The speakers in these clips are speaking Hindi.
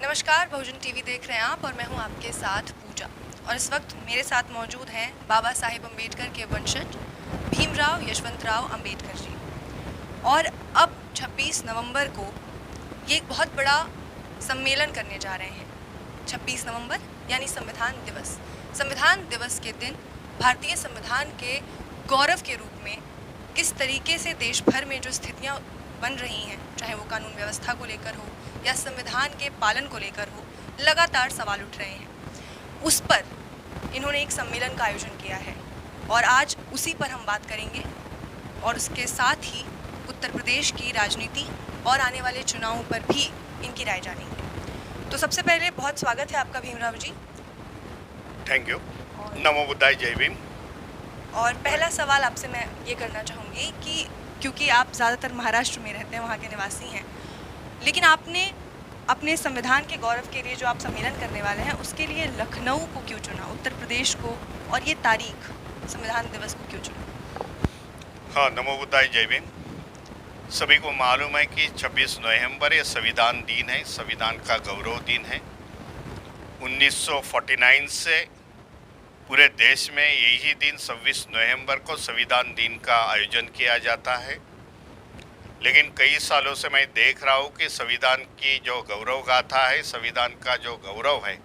नमस्कार, बहुजन टीवी देख रहे हैं आप और मैं हूं आपके साथ पूजा। और इस वक्त मेरे साथ मौजूद हैं बाबा साहेब अम्बेडकर के वंशज भीमराव यशवंतराव अम्बेडकर जी। और अब 26 नवंबर को ये एक बहुत बड़ा सम्मेलन करने जा रहे हैं। 26 नवंबर यानी संविधान दिवस। संविधान दिवस के दिन भारतीय संविधान के गौरव के रूप में किस तरीके से देश भर में जो स्थितियां बन रही हैं, चाहे वो कानून व्यवस्था को लेकर हो या संविधान के पालन को लेकर हो, लगातार सवाल उठ रहे हैं। उस पर इन्होंने एक सम्मेलन का आयोजन किया है और आज उसी पर हम बात करेंगे और उसके साथ ही उत्तर प्रदेश की राजनीति और आने वाले चुनावों पर भी इनकी राय जानेंगे। तो सबसे पहले बहुत स्वागत है आपका भीमराव जी। Thank you. नमो बुद्धाय, जय भीम। और पहला सवाल आपसे मैं ये करना चाहूँगी कि क्योंकि आप ज़्यादातर महाराष्ट्र में रहते हैं, वहाँ के निवासी हैं, लेकिन आपने अपने संविधान के गौरव के लिए जो आप सम्मेलन करने वाले हैं उसके लिए लखनऊ को क्यों चुना, उत्तर प्रदेश को, और ये तारीख संविधान दिवस को क्यों चुना? हाँ, नमो बुद्धाय, जय भीम। सभी को मालूम है कि 26 नवंबर ये संविधान दिन है, संविधान का गौरव दिन है। 1949 से पूरे देश में यही दिन 26 नवंबर को संविधान दिन का आयोजन किया जाता है। लेकिन कई सालों से मैं देख रहा हूँ कि संविधान की जो गौरव गाथा है, संविधान का जो गौरव है,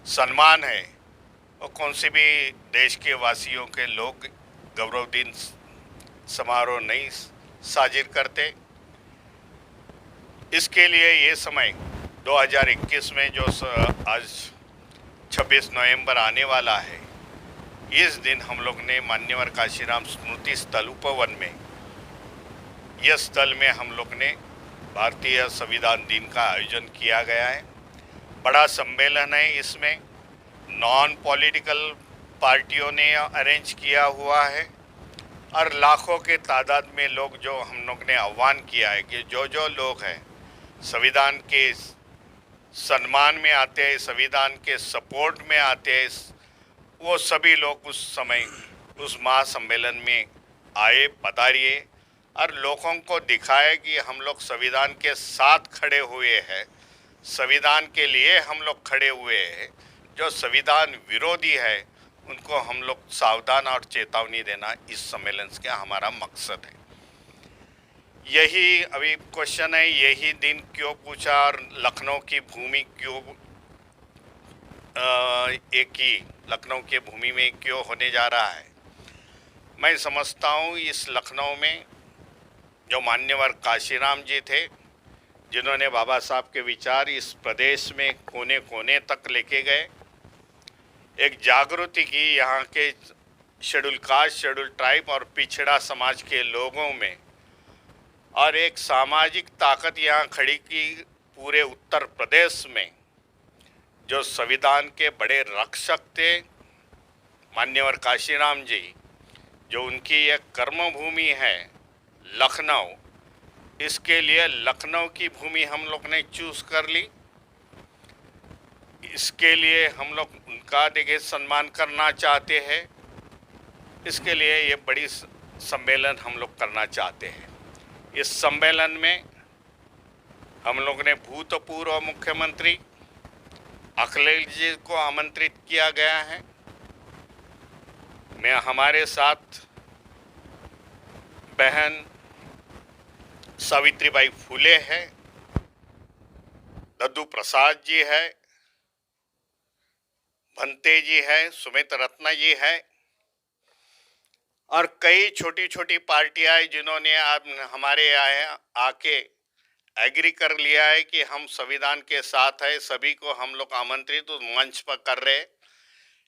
सम्मान है, और कौन से भी देश के वासियों के लोग गौरव दिन समारोह नहीं साजिर करते। इसके लिए ये समय 2021 में जो आज 26 नवंबर आने वाला है, इस दिन हम लोग ने मान्यवर काशीराम स्मृति स्थल उपवन में, यह स्थल में हम लोग ने भारतीय संविधान दिन का आयोजन किया गया है। बड़ा सम्मेलन है, इसमें नॉन पॉलिटिकल पार्टियों ने अरेंज किया हुआ है और लाखों के तादाद में लोग, जो हम लोग ने आह्वान किया है कि जो लोग हैं संविधान के सम्मान में आते हैं, संविधान के सपोर्ट में आते हैं, वो सभी लोग उस समय उस महासम्मेलन में आए, पधारिए और लोगों को दिखाए कि हम लोग संविधान के साथ खड़े हुए हैं, संविधान के लिए हम लोग खड़े हुए हैं। जो संविधान विरोधी है उनको हम लोग सावधान और चेतावनी देना इस सम्मेलन का हमारा मकसद है। यही अभी क्वेश्चन है, यही दिन क्यों पूछा और लखनऊ की भूमि क्यों एक ही लखनऊ के भूमि में क्यों होने जा रहा है। मैं समझता हूँ इस लखनऊ में जो मान्यवर काशीराम जी थे, जिन्होंने बाबा साहब के विचार इस प्रदेश में कोने कोने तक लेके गए, एक जागृति की यहाँ के शेड्यूल कास्ट, शेड्यूल ट्राइब और पिछड़ा समाज के लोगों में, और एक सामाजिक ताकत यहाँ खड़ी की पूरे उत्तर प्रदेश में। जो संविधान के बड़े रक्षक थे मान्यवर काशीराम जी, जो उनकी एक कर्मभूमि है लखनऊ, इसके लिए लखनऊ की भूमि हम लोग ने चूज कर ली। इसके लिए हम लोग उनका देखिए सम्मान करना चाहते हैं। इसके लिए ये बड़ी सम्मेलन हम लोग करना चाहते हैं। इस सम्मेलन में हम लोग ने भूतपूर्व मुख्यमंत्री अखिलेश जी को आमंत्रित किया गया है। मैं हमारे साथ बहन सावित्रीबाई फुले है, दद्दू प्रसाद जी है, भंते जी है, सुमित रत्ना जी है, और कई छोटी छोटी पार्टियां जिन्होंने आप हमारे यहाँ आके एग्री कर लिया है कि हम संविधान के साथ है। सभी को हम लोग आमंत्रित उस मंच पर कर रहे,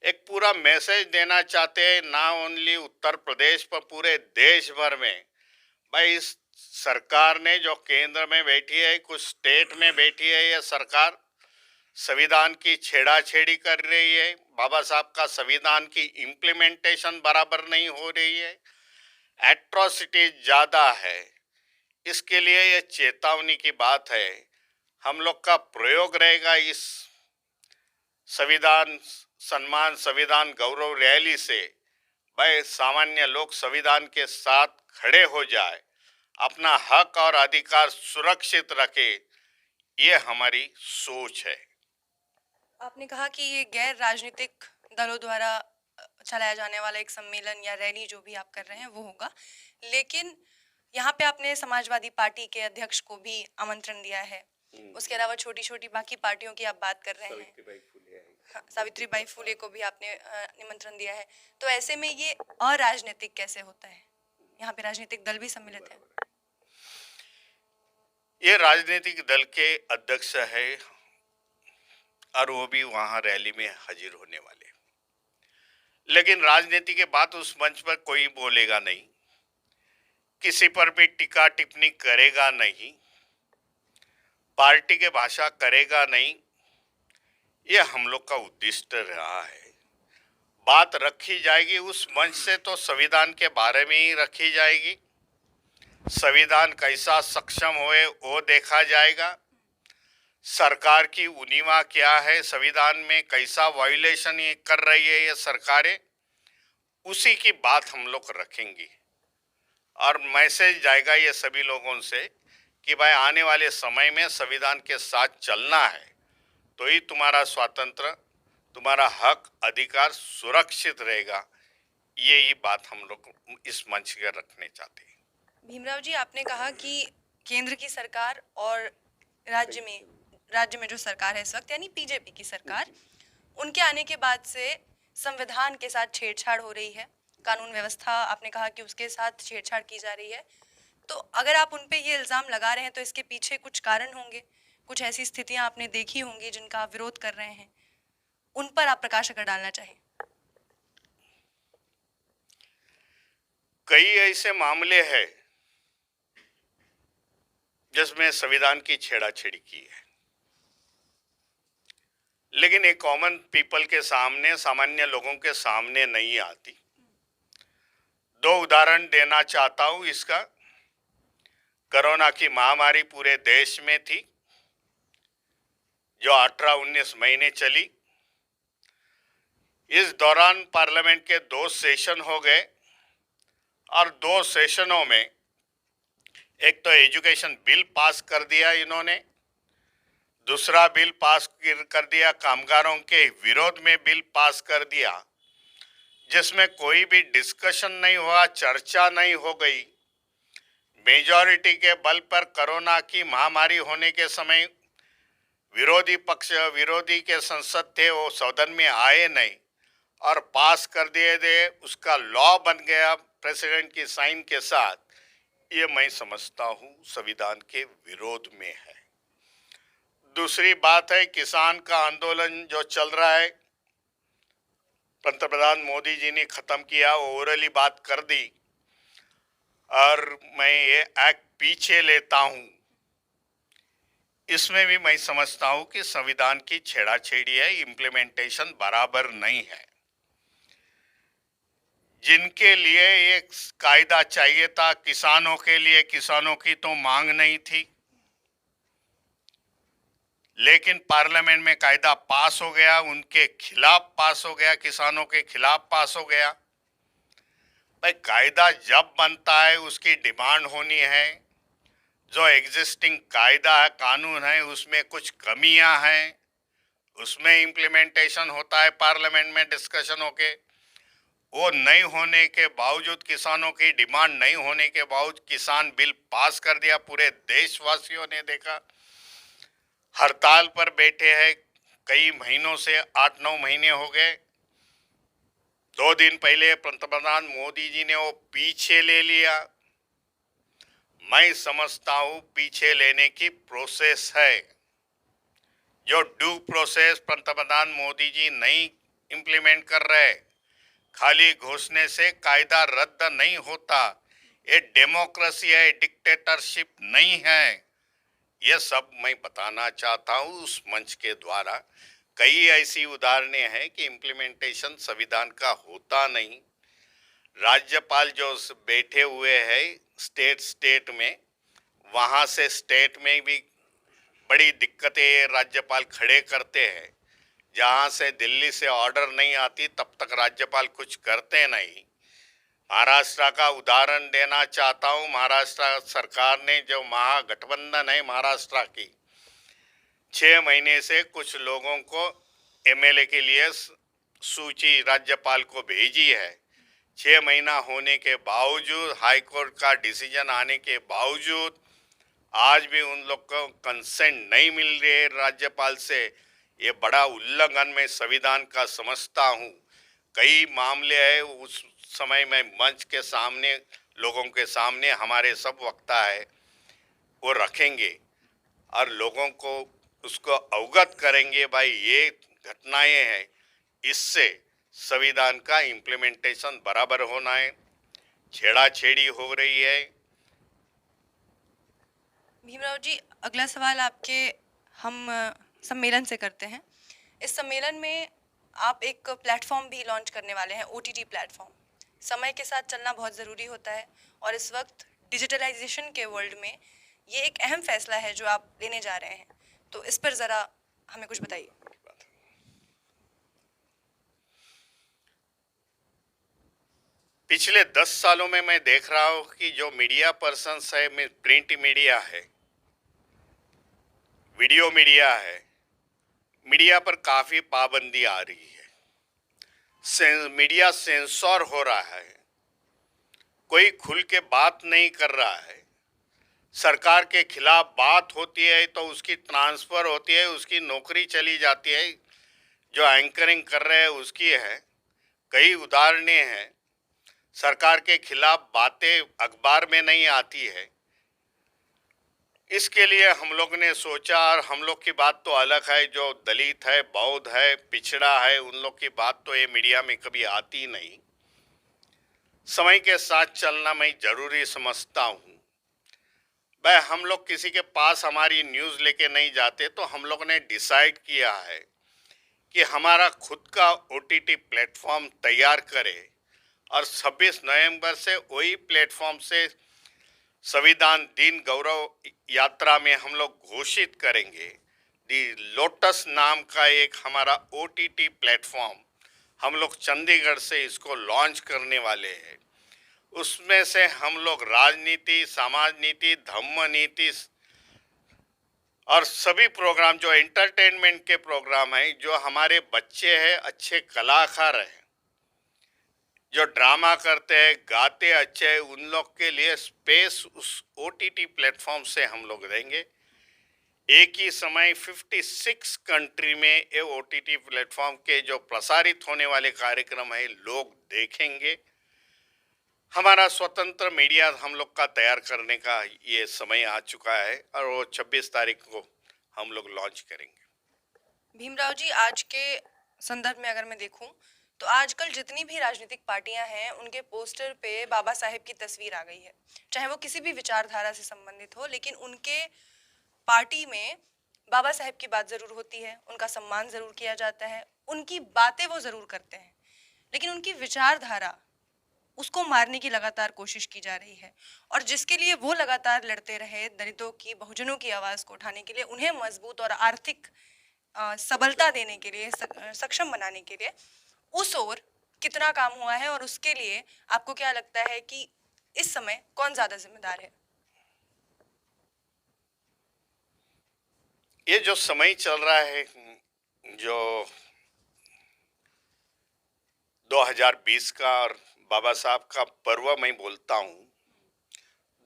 एक पूरा मैसेज देना चाहते हैं, ना ओनली उत्तर प्रदेश पर पूरे देश भर में। भाई इस सरकार ने जो केंद्र में बैठी है, कुछ स्टेट में बैठी है, यह सरकार संविधान की छेड़ाछेड़ी कर रही है। बाबा साहब का संविधान की इम्प्लीमेंटेशन बराबर नहीं हो रही है, एट्रोसिटी ज़्यादा है। इसके लिए ये चेतावनी की बात है। हम लोग का प्रयोग रहेगा इस संविधान सम्मान, संविधान गौरव रैली से, भाई सामान्य लोग संविधान के साथ खड़े हो जाए, अपना हक और अधिकार सुरक्षित रखे। ये हमारी सोच है। आपने कहा कि ये गैर राजनीतिक दलों द्वारा चलाया जाने वाला एक सम्मेलन या रैली जो भी आप कर रहे हैं वो होगा, लेकिन यहाँ पे आपने समाजवादी पार्टी के अध्यक्ष को भी आमंत्रण दिया है। उसके अलावा छोटी छोटी बाकी पार्टियों की आप बात कर रहे हैं। हाँ, सावित्रीबाई फुले को भी आपने निमंत्रण दिया है। तो ऐसे में ये अराजनीतिक कैसे होता है? यहाँ पे राजनीतिक दल भी सम्मिलित है। ये राजनीतिक दल के अध्यक्ष है और वो भी वहां रैली में हाजिर होने वाले, लेकिन राजनीति के बात उस मंच पर कोई बोलेगा नहीं, किसी पर भी टीका टिप्पणी करेगा नहीं, पार्टी के भाषा करेगा नहीं। ये हम लोग का उद्देश्य रहा है। बात रखी जाएगी उस मंच से तो संविधान के बारे में ही रखी जाएगी। संविधान कैसा सक्षम हुए वो देखा जाएगा। सरकार की उनिमा क्या है, संविधान में कैसा वायोलेशन ये कर रही है ये सरकारें, उसी की बात हम लोग रखेंगे। और मैसेज जाएगा ये सभी लोगों से कि भाई आने वाले समय में संविधान के साथ चलना है तो ही तुम्हारा स्वातंत्र, तुम्हारा हक अधिकार सुरक्षित रहेगा। यही बात हम लोग इस मंच पर रखने चाहते हैं। भीमराव जी, आपने कहा कि केंद्र की सरकार और राज्य में जो सरकार है इस वक्त यानी बीजेपी की सरकार, उनके आने के बाद से संविधान के साथ छेड़छाड़ हो रही है। कानून व्यवस्था आपने कहा कि उसके साथ छेड़छाड़ की जा रही है। तो अगर आप उन पे ये इल्जाम लगा रहे हैं तो इसके पीछे कुछ कारण होंगे, कुछ ऐसी स्थितियां आपने देखी होंगी जिनका आप विरोध कर रहे हैं, उन पर आप प्रकाश अगर डालना चाहें। कई ऐसे मामले हैं जिसमें संविधान की छेड़ाछेड़ी की है, लेकिन एक कॉमन पीपल के सामने, सामान्य लोगों के सामने नहीं आती। दो उदाहरण देना चाहता हूं इसका। कोरोना की महामारी पूरे देश में थी जो 18-19 महीने चली। इस दौरान पार्लियामेंट के 2 सेशन हो गए और 2 सेशनों में एक तो एजुकेशन बिल पास कर दिया इन्होंने, दूसरा बिल पास कर दिया कामगारों के विरोध में बिल पास कर दिया, जिसमें कोई भी डिस्कशन नहीं हुआ, चर्चा नहीं हो गई। मेजॉरिटी के बल पर कोरोना की महामारी होने के समय विरोधी के संसद थे, वो सदन में आए नहीं और पास कर दिए थे। उसका लॉ बन गया प्रेसिडेंट की साइन के साथ। ये मैं समझता हूं संविधान के विरोध में है। दूसरी बात है किसान का आंदोलन जो चल रहा है, पंतप्रधान मोदी जी ने खत्म किया, ओरली बात कर दी और मैं ये एक्ट पीछे लेता हूं। इसमें भी मैं समझता हूं कि संविधान की छेड़ाछेड़ी है, इम्प्लीमेंटेशन बराबर नहीं है। जिनके लिए एक कायदा चाहिए था किसानों के लिए, किसानों की तो मांग नहीं थी, लेकिन पार्लियामेंट में कायदा पास हो गया, उनके खिलाफ पास हो गया, किसानों के खिलाफ पास हो गया। भाई कायदा जब बनता है उसकी डिमांड होनी है। जो एग्जिस्टिंग कायदा है, कानून है, उसमें कुछ कमियां हैं, उसमें इम्प्लीमेंटेशन होता है पार्लियामेंट में डिस्कशन होके। वो नहीं होने के बावजूद, किसानों की डिमांड नहीं होने के बावजूद किसान बिल पास कर दिया। पूरे देशवासियों ने देखा, हड़ताल पर बैठे हैं कई महीनों से, 8-9 महीने हो गए। 2 दिन पहले पंतप्रधान मोदी जी ने वो पीछे ले लिया। मैं समझता हूं पीछे लेने की प्रोसेस है, जो ड्यू प्रोसेस पंतप्रधान मोदी जी नहीं इंप्लीमेंट कर रहे। खाली घोषणे से कायदा रद्द नहीं होता। ये डेमोक्रेसी है, डिक्टेटरशिप नहीं है। यह सब मैं बताना चाहता हूं उस मंच के द्वारा। कई ऐसी उदाहरणें हैं कि इम्प्लीमेंटेशन संविधान का होता नहीं। राज्यपाल जो बैठे हुए हैं स्टेट में, वहां से स्टेट में भी बड़ी दिक्कतें राज्यपाल खड़े करते हैं। जहां से दिल्ली से ऑर्डर नहीं आती तब तक राज्यपाल कुछ करते नहीं। महाराष्ट्र का उदाहरण देना चाहता हूं। महाराष्ट्र सरकार ने, जो महागठबंधन है महाराष्ट्र की, 6 महीने से कुछ लोगों को एमएलए के लिए सूची राज्यपाल को भेजी है। 6 महीना होने के बावजूद, हाई कोर्ट का डिसीजन आने के बावजूद आज भी उन लोग को कंसेंट नहीं मिल रही है राज्यपाल से। ये बड़ा उल्लंघन में संविधान का समझता हूँ। कई मामले है, उस समय में मंच के सामने, लोगों के सामने हमारे सब वक्ता है वो रखेंगे और लोगों को उसको अवगत करेंगे, भाई ये घटनाएं हैं, इससे संविधान का इम्प्लीमेंटेशन बराबर होना है। छेड़ाछेड़ी हो रही है। भीमराव जी, अगला सवाल आपके हम सम्मेलन से करते हैं। इस सम्मेलन में आप एक प्लेटफॉर्म भी लॉन्च करने वाले हैं, ओटीटी प्लेटफॉर्म। समय के साथ चलना बहुत ज़रूरी होता है और इस वक्त डिजिटलाइजेशन के वर्ल्ड में ये एक अहम फैसला है जो आप लेने जा रहे हैं, तो इस पर ज़रा हमें कुछ बताइए। पिछले 10 सालों में मैं देख रहा हूँ कि जो मीडिया पर्सन्स है, प्रिंट मीडिया है, वीडियो मीडिया है, मीडिया पर काफ़ी पाबंदी आ रही है। मीडिया सेंसर हो रहा है, कोई खुल के बात नहीं कर रहा है। सरकार के खिलाफ बात होती है तो उसकी ट्रांसफ़र होती है, उसकी नौकरी चली जाती है। जो एंकरिंग कर रहे हैं उसकी है। कई उदाहरणें हैं। सरकार के खिलाफ बातें अखबार में नहीं आती है। इसके लिए हम लोग ने सोचा, और हम लोग की बात तो अलग है, जो दलित है, बौद्ध है, पिछड़ा है, उन लोग की बात तो ये मीडिया में कभी आती नहीं। समय के साथ चलना मैं जरूरी समझता हूँ। भाई हम लोग किसी के पास हमारी न्यूज़ लेके नहीं जाते, तो हम लोग ने डिसाइड किया है कि हमारा खुद का ओटीटी प्लेटफॉर्म तैयार करें और 26 नवंबर से वही प्लेटफॉर्म से संविधान दिन गौरव यात्रा में हम लोग घोषित करेंगे। दी लोटस नाम का एक हमारा ओटीटी प्लेटफॉर्म हम लोग चंडीगढ़ से इसको लॉन्च करने वाले हैं। उसमें से हम लोग राजनीति, समाज नीति, धम्म नीति और सभी प्रोग्राम, जो एंटरटेनमेंट के प्रोग्राम हैं, जो हमारे बच्चे हैं, अच्छे कलाकार हैं, जो ड्रामा करते हैं, गाते अच्छे हैं, उन लोग के लिए स्पेस उस ओटीटी प्लेटफॉर्म से हम लोग देंगे। एक ही समय 56 कंट्री में ये ओटीटी प्लेटफॉर्म के जो प्रसारित होने वाले कार्यक्रम है लोग देखेंगे। हमारा स्वतंत्र मीडिया हम लोग का तैयार करने का ये समय आ चुका है और वो 26 तारीख को हम लोग लॉन्च करेंगे। भीमराव जी, आज के संदर्भ में अगर मैं देखूं तो आजकल जितनी भी राजनीतिक पार्टियां हैं उनके पोस्टर पे बाबा साहेब की तस्वीर आ गई है, चाहे वो किसी भी विचारधारा से संबंधित हो, लेकिन उनके पार्टी में बाबा साहेब की बात जरूर होती है, उनका सम्मान जरूर किया जाता है, उनकी बातें वो जरूर करते हैं, लेकिन उनकी विचारधारा उसको मारने की लगातार कोशिश की जा रही है। और जिसके लिए वो लगातार लड़ते रहे, दलितों की, बहुजनों की आवाज़ को उठाने के लिए, उन्हें मजबूत और आर्थिक सबलता देने के लिए, सक्षम बनाने के लिए, उस ओर कितना काम हुआ है और उसके लिए आपको क्या लगता है कि इस समय कौन ज़्यादा जिम्मेदार है? ये जो समय चल रहा है, जो 2020 का और बाबा साहब का पर्व मैं बोलता हूँ,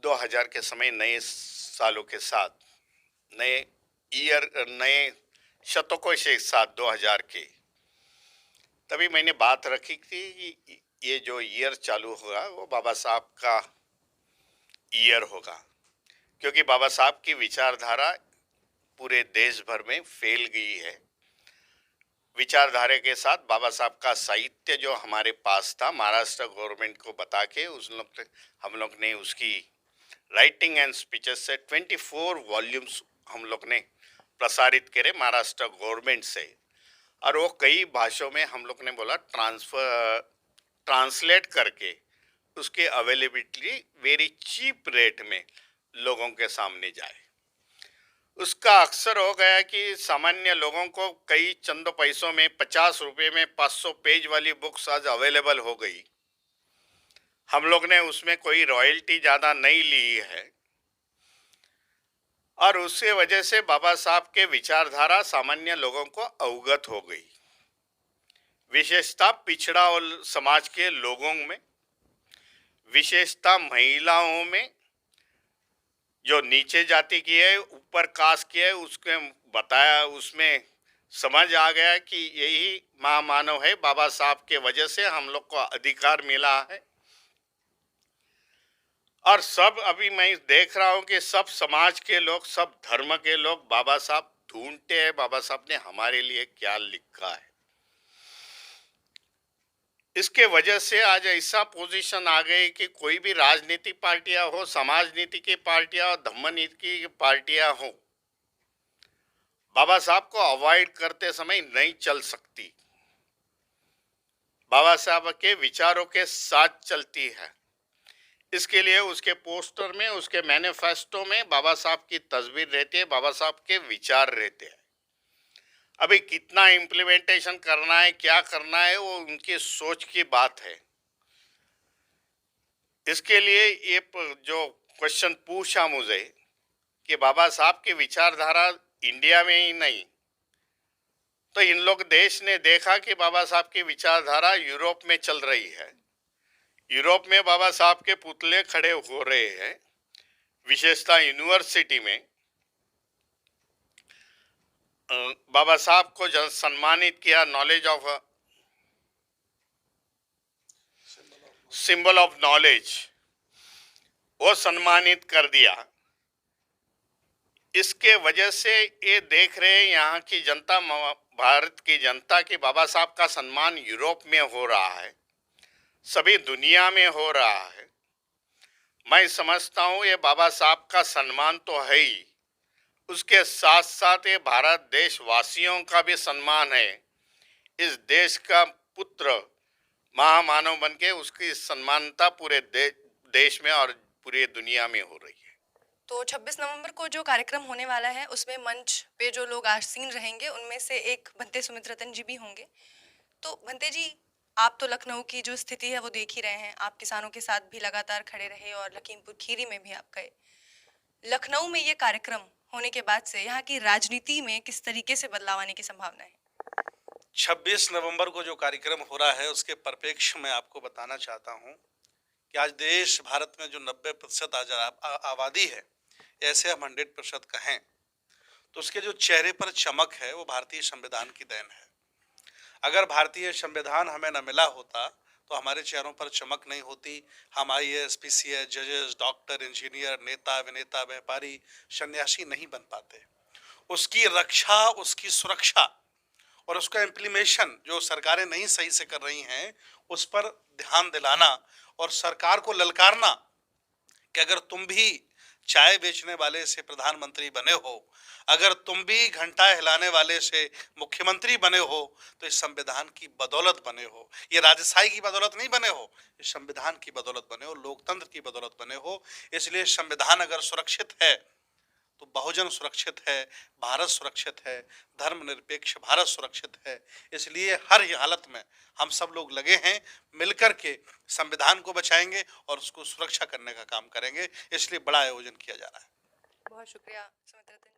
2000 के समय नए सालों के साथ, नए शतकों के साथ 2000 के, तभी मैंने बात रखी थी कि ये जो ईयर चालू होगा वो बाबा साहब का ईयर होगा, क्योंकि बाबा साहब की विचारधारा पूरे देश भर में फैल गई है। विचारधारा के साथ बाबा साहब का साहित्य जो हमारे पास था, महाराष्ट्र गवर्नमेंट को बता के हम लोग ने उसकी राइटिंग एंड स्पीचेस से 24 वॉल्यूम्स हम लोग ने प्रसारित करे महाराष्ट्र गवर्नमेंट से, और वो कई भाषाओं में हम लोग ने बोला ट्रांसलेट करके उसके अवेलेबिलिटी वेरी चीप रेट में लोगों के सामने जाए। उसका अक्सर हो गया कि सामान्य लोगों को कई चंद पैसों में, 50 रुपये में 500 पेज वाली बुक्स आज अवेलेबल हो गई। हम लोग ने उसमें कोई रॉयल्टी ज़्यादा नहीं ली है और उसके वजह से बाबा साहब के विचारधारा सामान्य लोगों को अवगत हो गई, विशेषता पिछड़ा और समाज के लोगों में, विशेषता महिलाओं में, जो नीचे जाति की है ऊपर कास्ट की है, उसके बताया, उसमें समझ आ गया कि यही महामानव है, बाबा साहब के वजह से हम लोग को अधिकार मिला है। और सब अभी मैं देख रहा हूं कि सब समाज के लोग, सब धर्म के लोग बाबा साहब ढूंढते हैं, बाबा साहब ने हमारे लिए क्या लिखा है। इसके वजह से आज ऐसा पोजीशन आ गई कि कोई भी राजनीतिक पार्टियां हो, समाज नीति की पार्टियां हो, धम्म नीति की पार्टियां हो, बाबा साहब को अवॉइड करते समय नहीं चल सकती, बाबा साहब के विचारों के साथ चलती है। इसके लिए उसके पोस्टर में, उसके मैनिफेस्टो में बाबा साहब की तस्वीर रहती है, बाबा साहब के विचार रहते हैं। अभी कितना इम्प्लीमेंटेशन करना है, क्या करना है, वो उनकी सोच की बात है। इसके लिए ये जो क्वेश्चन पूछा मुझे कि बाबा साहब की विचारधारा इंडिया में ही नहीं, तो इन लोग देश ने देखा कि बाबा साहब की विचारधारा यूरोप में चल रही है। यूरोप में बाबा साहब के पुतले खड़े हो रहे हैं, विशेषता यूनिवर्सिटी में बाबा साहब को जब सम्मानित किया, knowledge of, symbol of knowledge, वो सम्मानित कर दिया। इसके वजह से ये देख रहे हैं यहाँ की जनता, भारत की जनता, की बाबा साहब का सम्मान यूरोप में हो रहा है, सभी दुनिया में हो रहा है। मैं समझता हूँ ये बाबा साहब का सम्मान तो है ही, उसके साथ साथ ये भारत देशवासियों का भी सम्मान है। इस देश का पुत्र महामानव बन के उसकी सम्मानता पूरे देश में और पूरी दुनिया में हो रही है। तो 26 नवंबर को जो कार्यक्रम होने वाला है उसमें मंच पे जो लोग आसीन रहेंगे उनमें से एक भंते सुमित्रतन जी भी होंगे। तो भंते जी, आप तो लखनऊ की जो स्थिति है वो देख ही रहे हैं, आप किसानों के साथ भी लगातार खड़े रहे और लखीमपुर खीरी में भी आप गए। लखनऊ में ये कार्यक्रम होने के बाद से यहाँ की राजनीति में किस तरीके से बदलाव आने की संभावना है? 26 नवंबर को जो कार्यक्रम हो रहा है उसके परिप्रेक्ष्य में आपको बताना चाहता हूं कि आज देश भारत में जो 90% आज आबादी है, ऐसे हम 100% कहें तो उसके जो चेहरे पर चमक है वो भारतीय संविधान की देन है। अगर भारतीय संविधान हमें न मिला होता तो हमारे चेहरों पर चमक नहीं होती। हम IAS, PCS, जजेस, डॉक्टर, इंजीनियर, नेता, अभिनेता, व्यापारी, सन्यासी नहीं बन पाते। उसकी रक्षा, उसकी सुरक्षा और उसका इम्प्लीमेशन जो सरकारें नहीं सही से कर रही हैं उस पर ध्यान दिलाना और सरकार को ललकारना कि अगर तुम भी चाय बेचने वाले से प्रधानमंत्री बने हो, अगर तुम भी घंटा हिलाने वाले से मुख्यमंत्री बने हो तो इस संविधान की बदौलत बने हो, ये राजशाही की बदौलत नहीं बने हो, इस संविधान की बदौलत बने हो, लोकतंत्र की बदौलत बने हो। इसलिए संविधान अगर सुरक्षित है तो बहुजन सुरक्षित है, भारत सुरक्षित है, धर्मनिरपेक्ष भारत सुरक्षित है। इसलिए हर हालत में हम सब लोग लगे हैं, मिलकर के संविधान को बचाएंगे और उसको सुरक्षा करने का काम करेंगे। इसलिए बड़ा आयोजन किया जा रहा है। बहुत शुक्रिया सुमित्रतन।